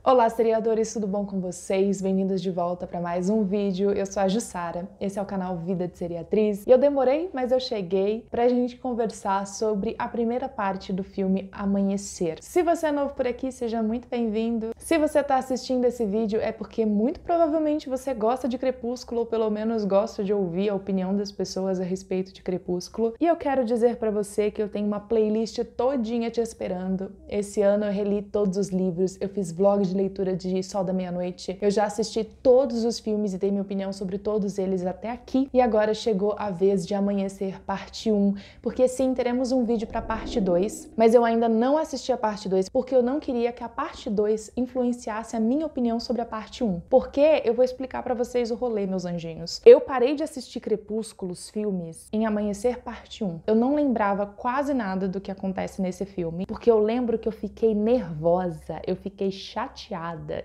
Olá, seriadores, tudo bom com vocês? Bem-vindos de volta para mais um vídeo. Eu sou a Jussara, esse é o canal Vida de Seriatriz. E eu demorei, mas eu cheguei pra gente conversar sobre a primeira parte do filme Amanhecer. Se você é novo por aqui, seja muito bem-vindo. Se você tá assistindo esse vídeo é porque muito provavelmente você gosta de Crepúsculo, ou pelo menos gosta de ouvir a opinião das pessoas a respeito de Crepúsculo. E eu quero dizer pra você que eu tenho uma playlist todinha te esperando. Esse ano eu reli todos os livros, eu fiz vlog de leitura de Sol da Meia-Noite. Eu já assisti todos os filmes e dei minha opinião sobre todos eles até aqui. E agora chegou a vez de Amanhecer parte 1, porque sim, teremos um vídeo para parte 2, mas eu ainda não assisti a parte 2 porque eu não queria que a parte 2 influenciasse a minha opinião sobre a parte 1. Porque eu vou explicar para vocês o rolê, meus anjinhos. Eu parei de assistir Crepúsculo, os filmes, em Amanhecer parte 1. Eu não lembrava quase nada do que acontece nesse filme, porque eu lembro que eu fiquei nervosa, eu fiquei chateada.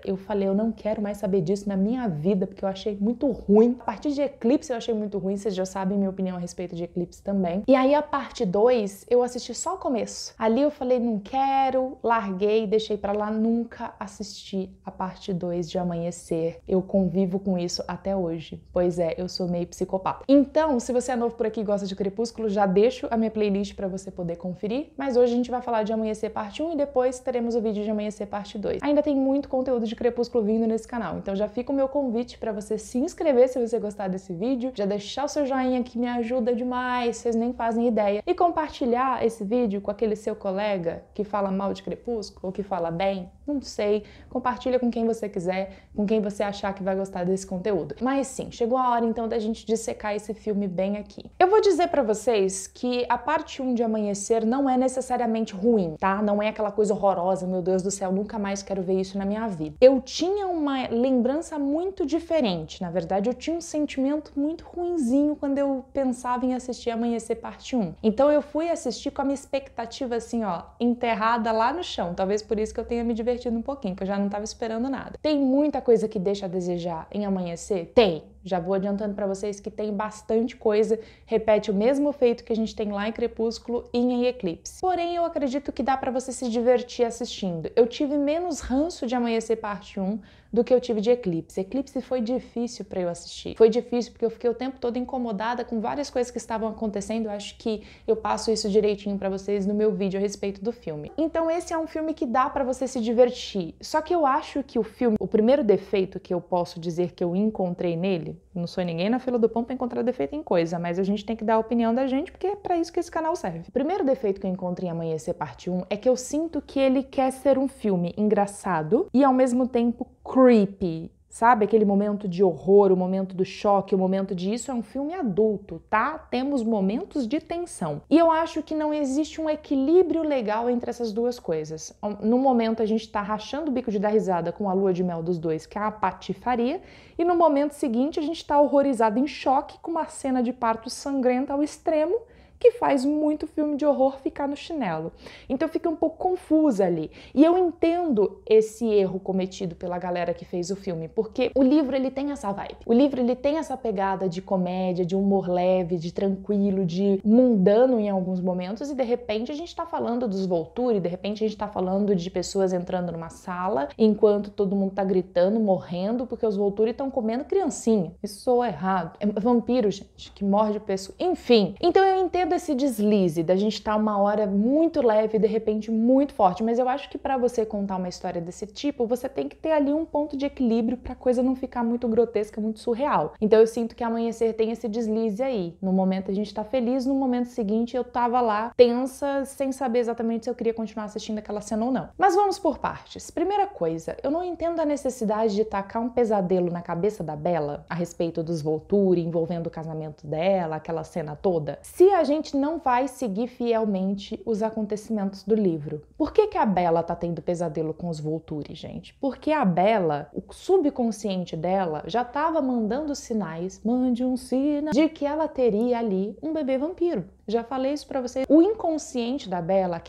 Eu falei, eu não quero mais saber disso na minha vida, porque eu achei muito ruim. A partir de Eclipse eu achei muito ruim, vocês já sabem minha opinião a respeito de Eclipse também. E aí a parte 2, eu assisti só o começo. Ali eu falei, não quero, larguei, deixei pra lá, nunca assisti a parte 2 de Amanhecer. Eu convivo com isso até hoje. Pois é, eu sou meio psicopata. Então, se você é novo por aqui e gosta de Crepúsculo, já deixo a minha playlist pra você poder conferir. Mas hoje a gente vai falar de Amanhecer parte 1 e depois teremos o vídeo de Amanhecer parte 2. Ainda tem muito conteúdo de Crepúsculo vindo nesse canal, então já fica o meu convite para você se inscrever se você gostar desse vídeo, já deixar o seu joinha que me ajuda demais, vocês nem fazem ideia, e compartilhar esse vídeo com aquele seu colega que fala mal de Crepúsculo ou que fala bem, não sei, compartilha com quem você quiser, com quem você achar que vai gostar desse conteúdo. Mas sim, chegou a hora então da gente dissecar esse filme bem aqui. Eu vou dizer para vocês que a parte 1 de Amanhecer não é necessariamente ruim, tá? Não é aquela coisa horrorosa, meu Deus do céu, nunca mais quero ver isso na minha vida. Eu tinha uma lembrança muito diferente, na verdade eu tinha um sentimento muito ruinzinho quando eu pensava em assistir Amanhecer parte 1. Então eu fui assistir com a minha expectativa assim, ó, enterrada lá no chão, talvez por isso que eu tenha me divertido um pouquinho, que eu já não tava esperando nada. Tem muita coisa que deixa a desejar em Amanhecer? Tem! Já vou adiantando para vocês que tem bastante coisa, repete o mesmo feito que a gente tem lá em Crepúsculo e em Eclipse. Porém, eu acredito que dá para você se divertir assistindo. Eu tive menos ranço de Amanhecer parte 1 do que eu tive de Eclipse. Eclipse foi difícil para eu assistir. Foi difícil porque eu fiquei o tempo todo incomodada com várias coisas que estavam acontecendo. Eu acho que eu passo isso direitinho para vocês no meu vídeo a respeito do filme. Então esse é um filme que dá para você se divertir. Só que eu acho que o filme, o primeiro defeito que eu posso dizer que eu encontrei nele, não sou ninguém na fila do pão para encontrar defeito em coisa, mas a gente tem que dar a opinião da gente porque é para isso que esse canal serve. O primeiro defeito que eu encontrei em Amanhecer parte 1 é que eu sinto que ele quer ser um filme engraçado e ao mesmo tempo creepy. Sabe, aquele momento de horror, o momento do choque, o momento de isso é um filme adulto, tá? Temos momentos de tensão. E eu acho que não existe um equilíbrio legal entre essas duas coisas. No momento a gente tá rachando o bico de dar risada com a lua de mel dos dois, que é a patifaria, e no momento seguinte a gente tá horrorizado em choque com uma cena de parto sangrenta ao extremo, que faz muito filme de horror ficar no chinelo. Então fica um pouco confusa ali. E eu entendo esse erro cometido pela galera que fez o filme, porque o livro ele tem essa vibe. O livro ele tem essa pegada de comédia, de humor leve, de tranquilo, de mundano em alguns momentos, e de repente a gente tá falando dos Volturi, de repente a gente tá falando de pessoas entrando numa sala, enquanto todo mundo tá gritando, morrendo, porque os Volturi estão comendo criancinha. Isso soa errado. É vampiro, gente, que morde pessoa. Enfim, então eu entendo esse deslize da gente estar uma hora muito leve e de repente muito forte, mas eu acho que para você contar uma história desse tipo, você tem que ter ali um ponto de equilíbrio para a coisa não ficar muito grotesca, muito surreal. Então eu sinto que Amanhecer tem esse deslize aí. No momento a gente tá feliz, no momento seguinte eu tava lá tensa, sem saber exatamente se eu queria continuar assistindo aquela cena ou não. Mas vamos por partes. Primeira coisa, eu não entendo a necessidade de tacar um pesadelo na cabeça da Bella a respeito dos Volturi, envolvendo o casamento dela, aquela cena toda, se a gente não vai seguir fielmente os acontecimentos do livro. Por que a Bella tá tendo pesadelo com os Volturi, gente? Porque a Bella, o subconsciente dela, já tava mandando sinais, mande um sinal, de que ela teria ali um bebê vampiro. Já falei isso pra vocês. O inconsciente da Bella,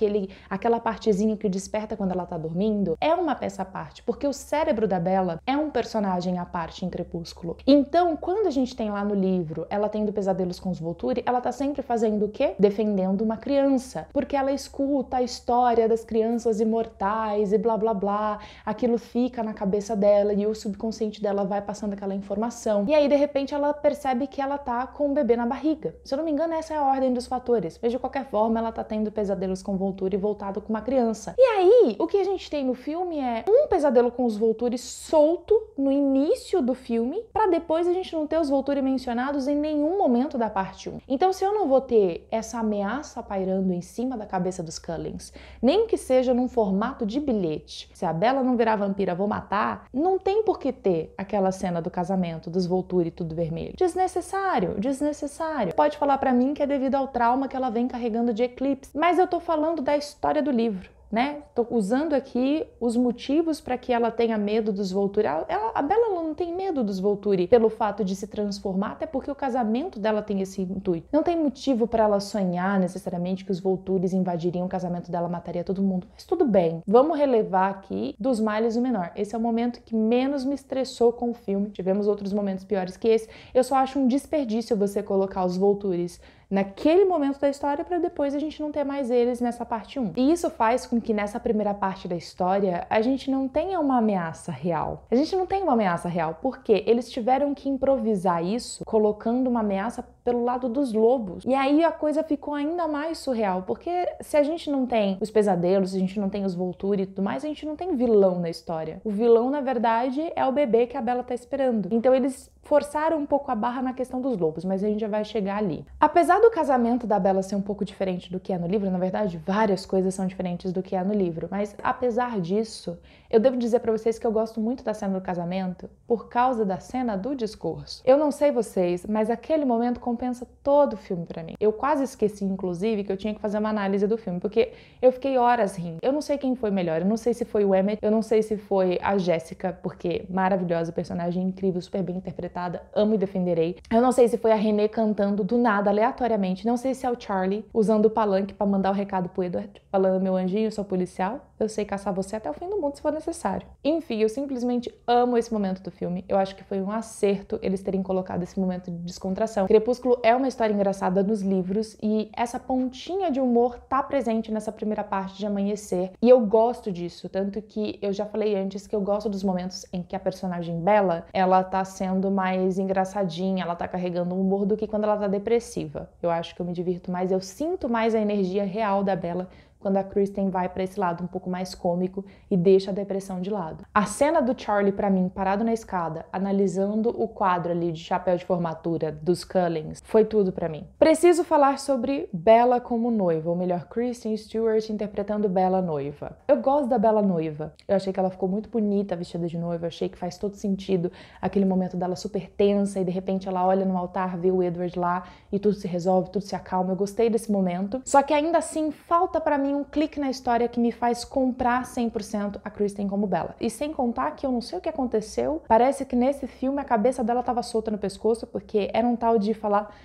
aquela partezinha que desperta quando ela tá dormindo, é uma peça à parte, porque o cérebro da Bella é um personagem à parte em Crepúsculo. Então, quando a gente tem lá no livro ela tendo pesadelos com os Volturi, ela tá sempre fazendo o quê? Defendendo uma criança, porque ela escuta a história das crianças imortais e blá blá blá, aquilo fica na cabeça dela e o subconsciente dela vai passando aquela informação. E aí, de repente, ela percebe que ela tá com um bebê na barriga. Se eu não me engano, essa é a ordem dos fatores. Mas de qualquer forma, ela tá tendo pesadelos com Volturi voltado com uma criança. E aí, o que a gente tem no filme é um pesadelo com os Volturi solto no início do filme, pra depois a gente não ter os Volturi mencionados em nenhum momento da parte 1. Então, se eu não vou ter essa ameaça pairando em cima da cabeça dos Cullens, nem que seja num formato de bilhete, se a Bella não virar vampira, vou matar, não tem por que ter aquela cena do casamento, dos Volturi tudo vermelho. Desnecessário, desnecessário. Pode falar pra mim que é devido ao trauma que ela vem carregando de Eclipse, mas eu tô falando da história do livro, né? Tô usando aqui os motivos para que ela tenha medo dos Volturi. A Bella não tem medo dos Volturi pelo fato de se transformar, até porque o casamento dela tem esse intuito. Não tem motivo para ela sonhar necessariamente que os Volturis invadiriam o casamento dela, mataria todo mundo. Mas tudo bem, vamos relevar aqui dos males o menor. Esse é o momento que menos me estressou com o filme. Tivemos outros momentos piores que esse. Eu só acho um desperdício você colocar os Volturis naquele momento da história para depois a gente não ter mais eles nessa parte 1. E isso faz com que nessa primeira parte da história a gente não tenha uma ameaça real. A gente não tem uma ameaça real, porque eles tiveram que improvisar isso colocando uma ameaça pelo lado dos lobos. E aí a coisa ficou ainda mais surreal, porque se a gente não tem os pesadelos, se a gente não tem os Volturi e tudo mais, a gente não tem vilão na história. O vilão, na verdade, é o bebê que a Bella tá esperando. Então eles forçaram um pouco a barra na questão dos lobos, mas a gente já vai chegar ali. Apesar do casamento da Bella ser um pouco diferente do que é no livro, na verdade, várias coisas são diferentes do que é no livro, mas apesar disso, eu devo dizer pra vocês que eu gosto muito da cena do casamento por causa da cena do discurso. Eu não sei vocês, mas aquele momento compensa todo o filme pra mim. Eu quase esqueci, inclusive, que eu tinha que fazer uma análise do filme, porque eu fiquei horas rindo. Eu não sei quem foi melhor, eu não sei se foi o Emmett, eu não sei se foi a Jéssica, porque maravilhosa, personagem incrível, super bem interpretada, amo e defenderei. Eu não sei se foi a Renée cantando do nada, aleatoriamente, não sei se é o Charlie usando o palanque pra mandar o recado pro Edward, falando: meu anjinho, eu sou policial, eu sei caçar você até o fim do mundo se for necessário. Enfim, eu simplesmente amo esse momento do filme. Eu acho que foi um acerto eles terem colocado esse momento de descontração. Crepúsculo é uma história engraçada nos livros e essa pontinha de humor tá presente nessa primeira parte de Amanhecer. E eu gosto disso, tanto que eu já falei antes que eu gosto dos momentos em que a personagem Bella, ela tá sendo mais engraçadinha, ela tá carregando um humor do que quando ela tá depressiva. Eu acho que eu me divirto mais, eu sinto mais a energia real da Bella quando a Kristen vai pra esse lado um pouco mais cômico e deixa a depressão de lado. A cena do Charlie, pra mim, parado na escada, analisando o quadro ali de chapéu de formatura dos Cullens, foi tudo pra mim. Preciso falar sobre Bella como noiva, ou melhor, Kristen Stewart interpretando Bella noiva. Eu gosto da Bella noiva. Eu achei que ela ficou muito bonita vestida de noiva, eu achei que faz todo sentido aquele momento dela super tensa e de repente ela olha no altar, vê o Edward lá e tudo se resolve, tudo se acalma. Eu gostei desse momento. Só que ainda assim falta pra mim um clique na história que me faz comprar 100% a Kristen como Bella. E sem contar que eu não sei o que aconteceu, parece que nesse filme a cabeça dela tava solta no pescoço, porque era um tal de falar...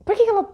Por que ela...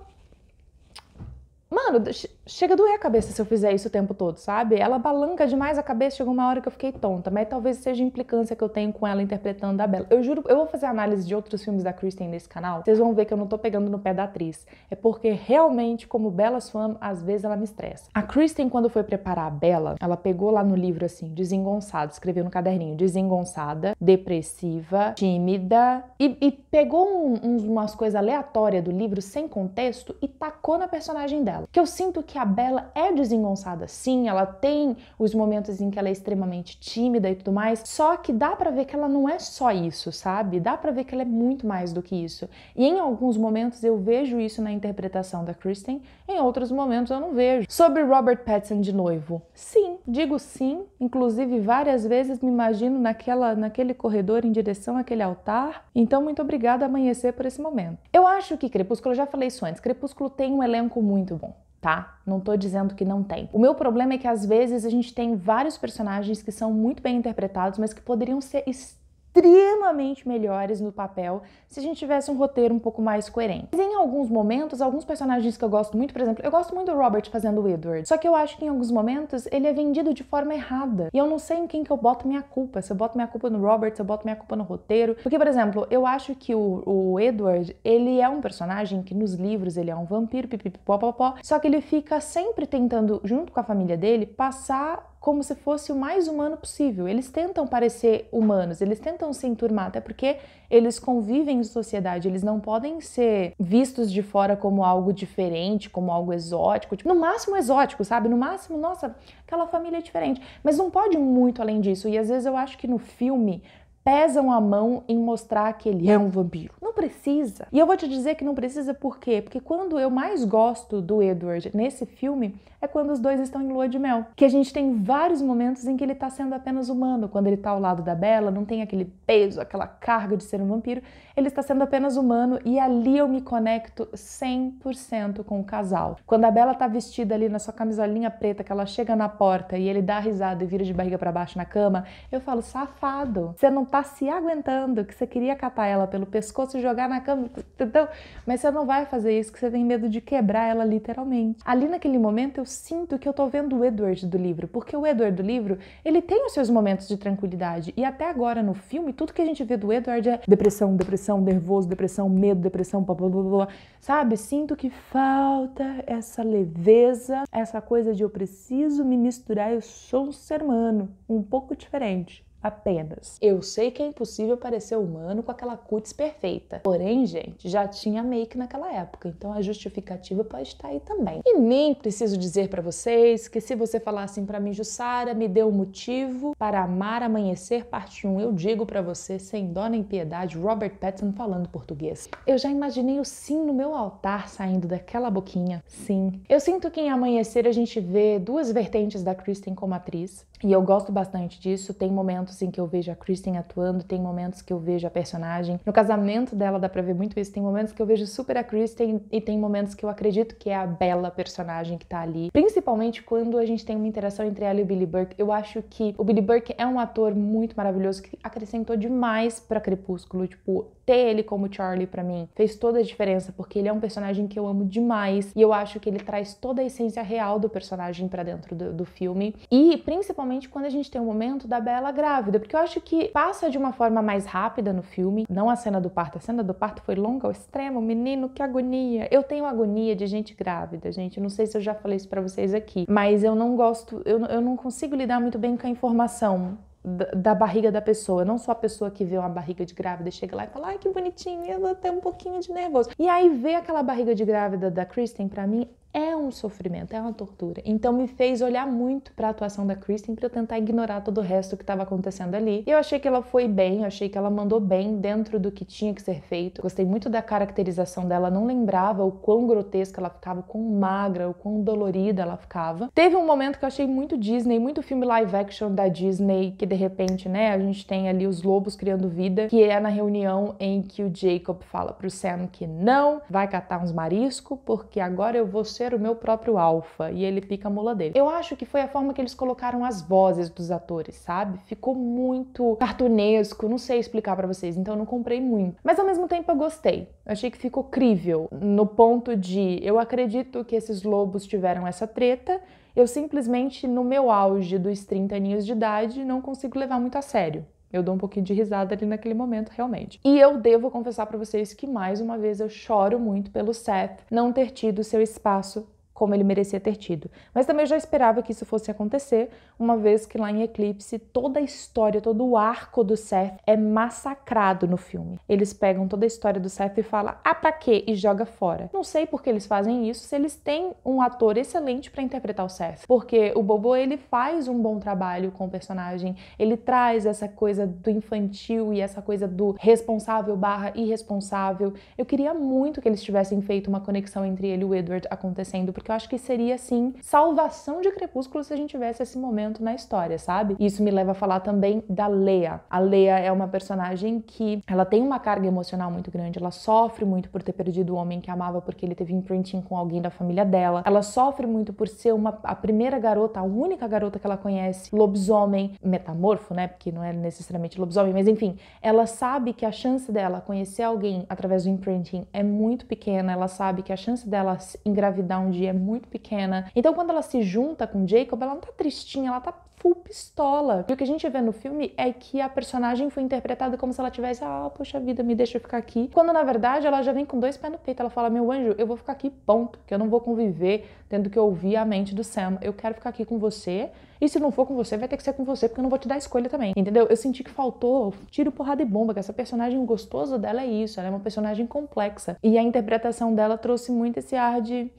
Mano, chega a doer a cabeça se eu fizer isso o tempo todo, sabe? Ela balanca demais a cabeça, chegou uma hora que eu fiquei tonta, mas talvez seja a implicância que eu tenho com ela interpretando a Bella. Eu juro, eu vou fazer análise de outros filmes da Kristen nesse canal, vocês vão ver que eu não tô pegando no pé da atriz. É porque realmente, como Bella's fã, às vezes ela me estressa. A Kristen, quando foi preparar a Bella, ela pegou lá no livro assim, desengonçada, escreveu no caderninho, desengonçada, depressiva, tímida, e pegou umas coisas aleatórias do livro, sem contexto, e tacou na personagem dela. Que eu sinto que a Bella é desengonçada, sim, ela tem os momentos em que ela é extremamente tímida e tudo mais, só que dá pra ver que ela não é só isso, sabe? Dá pra ver que ela é muito mais do que isso. E em alguns momentos eu vejo isso na interpretação da Kristen, em outros momentos eu não vejo. Sobre Robert Pattinson de noivo, sim, digo sim, inclusive várias vezes me imagino naquele corredor em direção àquele altar, então muito obrigada Amanhecer por esse momento. Eu acho que Crepúsculo, eu já falei isso antes, Crepúsculo tem um elenco muito bom. Tá? Não tô dizendo que não tem. O meu problema é que às vezes a gente tem vários personagens que são muito bem interpretados, mas que poderiam ser extremamente extremamente melhores no papel se a gente tivesse um roteiro um pouco mais coerente. Mas em alguns momentos, alguns personagens que eu gosto muito, por exemplo, eu gosto muito do Robert fazendo o Edward, só que eu acho que em alguns momentos ele é vendido de forma errada. E eu não sei em quem que eu boto minha culpa, se eu boto minha culpa no Robert, se eu boto minha culpa no roteiro. Porque, por exemplo, eu acho que o Edward, ele é um personagem que nos livros ele é um vampiro, pipipipopopó, só que ele fica sempre tentando, junto com a família dele, passar como se fosse o mais humano possível. Eles tentam parecer humanos, eles tentam se enturmar, até porque eles convivem em sociedade, eles não podem ser vistos de fora como algo diferente, como algo exótico, tipo, no máximo exótico, sabe? No máximo, nossa, aquela família é diferente, mas não pode ir muito além disso. E às vezes eu acho que no filme pesam a mão em mostrar que ele é um vampiro. Não precisa. E eu vou te dizer que não precisa por quê? Porque quando eu mais gosto do Edward nesse filme é quando os dois estão em lua de mel. Que a gente tem vários momentos em que ele tá sendo apenas humano. Quando ele tá ao lado da Bella, não tem aquele peso, aquela carga de ser um vampiro. Ele está sendo apenas humano e ali eu me conecto 100% com o casal. Quando a Bella tá vestida ali na sua camisolinha preta, que ela chega na porta e ele dá a risada e vira de barriga pra baixo na cama, eu falo, safado, você não tá se aguentando, que você queria catar ela pelo pescoço e jogar na cama, entendeu? Mas você não vai fazer isso, que você tem medo de quebrar ela literalmente. Ali naquele momento eu sinto que eu tô vendo o Edward do livro, porque o Edward do livro, ele tem os seus momentos de tranquilidade, e até agora no filme, tudo que a gente vê do Edward é depressão, depressão, nervoso, depressão, medo, depressão, blá, blá, blá, blá. Sabe? Sinto que falta essa leveza, essa coisa de eu preciso me misturar, eu sou um ser humano, um pouco diferente. Apenas. Eu sei que é impossível parecer humano com aquela cutis perfeita. Porém, gente, já tinha make naquela época, então a justificativa pode estar aí também. E nem preciso dizer pra vocês que se você falar assim pra mim, Jussara, me deu um motivo para amar Amanhecer, parte 1, eu digo pra você, sem dó nem piedade, Robert Pattinson falando português. Eu já imaginei o sim no meu altar saindo daquela boquinha. Sim. Eu sinto que em Amanhecer a gente vê duas vertentes da Kristen como atriz. E eu gosto bastante disso. Tem momentos em que eu vejo a Kristen atuando, tem momentos que eu vejo a personagem. No casamento dela dá pra ver muito isso. Tem momentos que eu vejo super a Kristen e tem momentos que eu acredito que é a Bella personagem que tá ali. Principalmente quando a gente tem uma interação entre ela e o Billy Burke. Eu acho que o Billy Burke é um ator muito maravilhoso que acrescentou demais pra Crepúsculo. Tipo, ter ele como Charlie pra mim fez toda a diferença, porque ele é um personagem que eu amo demais e eu acho que ele traz toda a essência real do personagem pra dentro do filme. E principalmente quando a gente tem o momento da Bella grávida, porque eu acho que passa de uma forma mais rápida no filme, não a cena do parto. A cena do parto foi longa ao extremo, menino, que agonia. Eu tenho agonia de gente grávida, gente, não sei se eu já falei isso pra vocês aqui, mas eu não gosto, eu não consigo lidar muito bem com a informação da barriga da pessoa. Eu não sou a pessoa que vê uma barriga de grávida e chega lá e fala, ai, que bonitinho, eu vou ter um pouquinho de nervoso. E aí ver aquela barriga de grávida da Kristen, pra mim, é um sofrimento, é uma tortura. Então me fez olhar muito pra atuação da Kristen pra eu tentar ignorar todo o resto que estava acontecendo ali. E eu achei que ela foi bem, eu achei que ela mandou bem dentro do que tinha que ser feito. Gostei muito da caracterização dela, não lembrava o quão grotesca ela ficava, o quão magra, o quão dolorida ela ficava. Teve um momento que eu achei muito Disney, muito filme live action da Disney, que de repente, né, a gente tem ali os lobos criando vida, que é na reunião em que o Jacob fala pro Sam que não vai catar uns mariscos, porque agora eu vou ser o meu próprio alfa, e ele pica a mula dele. Eu acho que foi a forma que eles colocaram as vozes dos atores, sabe? Ficou muito cartunesco, não sei explicar pra vocês, então eu não comprei muito. Mas ao mesmo tempo eu gostei. Eu achei que ficou crível, no ponto de eu acredito que esses lobos tiveram essa treta, eu simplesmente, no meu auge dos 30 aninhos de idade, não consigo levar muito a sério. Eu dou um pouquinho de risada ali naquele momento, realmente. E eu devo confessar pra vocês que, mais uma vez, eu choro muito pelo Seth não ter tido seu espaço como ele merecia ter tido. Mas também eu já esperava que isso fosse acontecer, uma vez que lá em Eclipse toda a história, todo o arco do Seth é massacrado no filme. Eles pegam toda a história do Seth e falam, ah, pra quê? E joga fora. Não sei por que eles fazem isso, se eles têm um ator excelente pra interpretar o Seth. Porque o Bobo, ele faz um bom trabalho com o personagem, ele traz essa coisa do infantil e essa coisa do responsável / irresponsável. Eu queria muito que eles tivessem feito uma conexão entre ele e o Edward acontecendo, porque eu acho que seria, assim, salvação de Crepúsculo se a gente tivesse esse momento na história, sabe? Isso me leva a falar também da Leia. A Leia é uma personagem que ela tem uma carga emocional muito grande, ela sofre muito por ter perdido o homem que amava porque ele teve imprinting com alguém da família dela, ela sofre muito por ser a primeira garota, a única garota que ela conhece, lobisomem, metamorfo, né, porque não é necessariamente lobisomem, mas enfim, ela sabe que a chance dela conhecer alguém através do imprinting é muito pequena, ela sabe que a chance dela engravidar um dia é muito pequena, então quando ela se junta com Jacob, ela não tá tristinha, ela tá full pistola. E o que a gente vê no filme é que a personagem foi interpretada como se ela tivesse, poxa vida, me deixa eu ficar aqui. Quando na verdade ela já vem com 2 pés no peito. Ela fala, meu anjo, eu vou ficar aqui, ponto. Que eu não vou conviver tendo que ouvir a mente do Sam. Eu quero ficar aqui com você. E se não for com você, vai ter que ser com você, porque eu não vou te dar escolha também. Entendeu? Eu senti que faltou tiro, porrada e bomba, que essa personagem, o gostoso dela é isso. Ela é uma personagem complexa. E a interpretação dela trouxe muito esse ar de...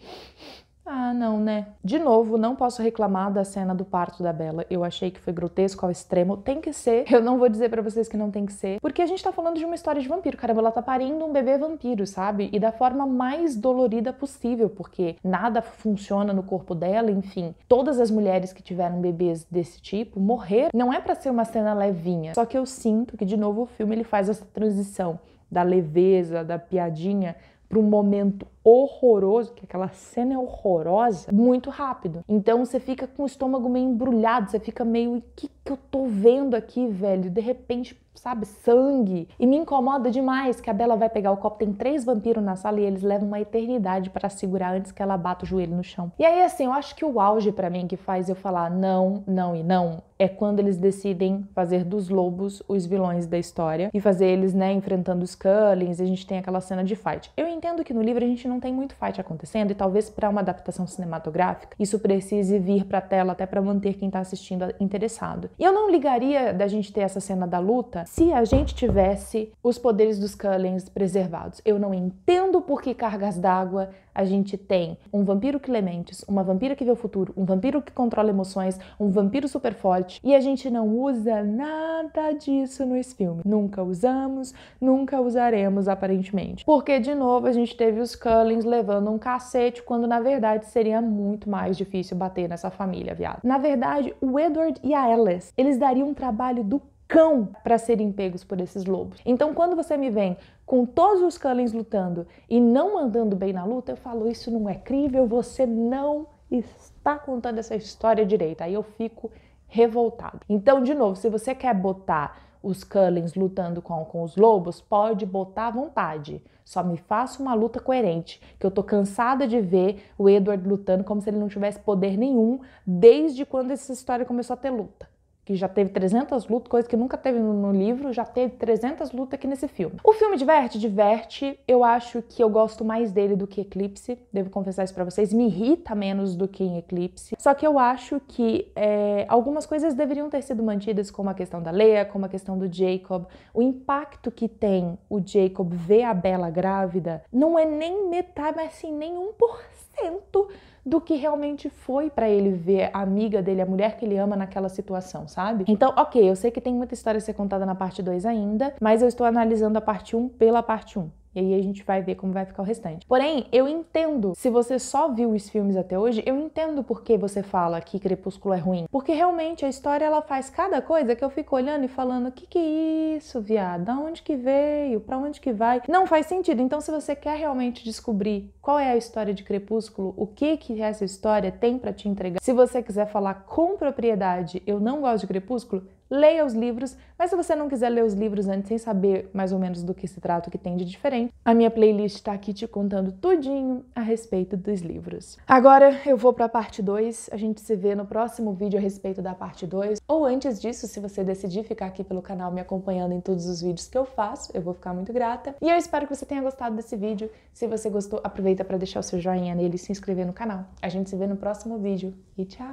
não, né? De novo, não posso reclamar da cena do parto da Bella. Eu achei que foi grotesco ao extremo. Tem que ser. Eu não vou dizer pra vocês que não tem que ser. Porque a gente tá falando de uma história de vampiro. Caramba, ela tá parindo um bebê vampiro, sabe? E da forma mais dolorida possível, porque nada funciona no corpo dela, enfim. Todas as mulheres que tiveram bebês desse tipo morreram. Não é pra ser uma cena levinha. Só que eu sinto que, de novo, o filme ele faz essa transição da leveza, da piadinha, para um momento horroroso, que aquela cena é horrorosa, muito rápido. Então você fica com o estômago meio embrulhado, você fica meio, o que eu tô vendo aqui, velho? De repente, sabe, sangue. E me incomoda demais que a Bella vai pegar o copo, tem 3 vampiros na sala e eles levam uma eternidade para segurar antes que ela bata o joelho no chão. E aí, assim, eu acho que o auge para mim que faz eu falar não, não e não é quando eles decidem fazer dos lobos os vilões da história e fazer eles, né, enfrentando os Cullens, e a gente tem aquela cena de fight. Eu entendo que no livro a gente não tem muito fight acontecendo e talvez para uma adaptação cinematográfica isso precise vir pra tela até para manter quem tá assistindo interessado. E eu não ligaria da gente ter essa cena da luta se a gente tivesse os poderes dos Cullens preservados. Eu não entendo por que cargas d'água a gente tem um vampiro Clementes, uma vampira que vê o futuro, um vampiro que controla emoções, um vampiro super forte, e a gente não usa nada disso nos filmes. Nunca usamos, nunca usaremos, aparentemente. Porque, de novo, a gente teve os Cullens levando um cacete, quando, na verdade, seria muito mais difícil bater nessa família, viado. Na verdade, o Edward e a Alice, eles dariam um trabalho do cão para serem pegos por esses lobos. Então, quando você me vem com todos os Cullens lutando e não mandando bem na luta, eu falo, isso não é crível, você não está contando essa história direito. Aí eu fico revoltada. Então, de novo, se você quer botar os Cullens lutando com os lobos, pode botar à vontade. Só me faça uma luta coerente, que eu tô cansada de ver o Edward lutando como se ele não tivesse poder nenhum desde quando essa história começou a ter luta. Que já teve 300 lutas, coisa que nunca teve no livro, já teve 300 lutas aqui nesse filme. O filme diverte? Diverte. Eu acho que eu gosto mais dele do que Eclipse, devo confessar isso pra vocês. Me irrita menos do que em Eclipse. Só que eu acho que algumas coisas deveriam ter sido mantidas, como a questão da Leia, como a questão do Jacob. O impacto que tem o Jacob ver a Bella grávida não é nem metade, mas assim, nem 1% do que realmente foi pra ele ver a amiga dele, a mulher que ele ama naquela situação, sabe? Então, ok, eu sei que tem muita história a ser contada na parte 2 ainda, mas eu estou analisando a parte 1 pela parte 1. E aí a gente vai ver como vai ficar o restante. Porém, eu entendo, se você só viu os filmes até hoje, eu entendo por que você fala que Crepúsculo é ruim. Porque realmente a história, ela faz cada coisa que eu fico olhando e falando, o que é isso, viado? Da onde que veio? Pra onde que vai? Não faz sentido. Então, se você quer realmente descobrir qual é a história de Crepúsculo, o que essa história tem pra te entregar, se você quiser falar com propriedade, eu não gosto de Crepúsculo, leia os livros, mas se você não quiser ler os livros antes sem saber mais ou menos do que se trata, o que tem de diferente, a minha playlist tá aqui te contando tudinho a respeito dos livros. Agora eu vou pra parte 2, a gente se vê no próximo vídeo a respeito da parte 2, ou antes disso, se você decidir ficar aqui pelo canal me acompanhando em todos os vídeos que eu faço, eu vou ficar muito grata. E eu espero que você tenha gostado desse vídeo. Se você gostou, aproveita pra deixar o seu joinha nele e se inscrever no canal. A gente se vê no próximo vídeo e tchau!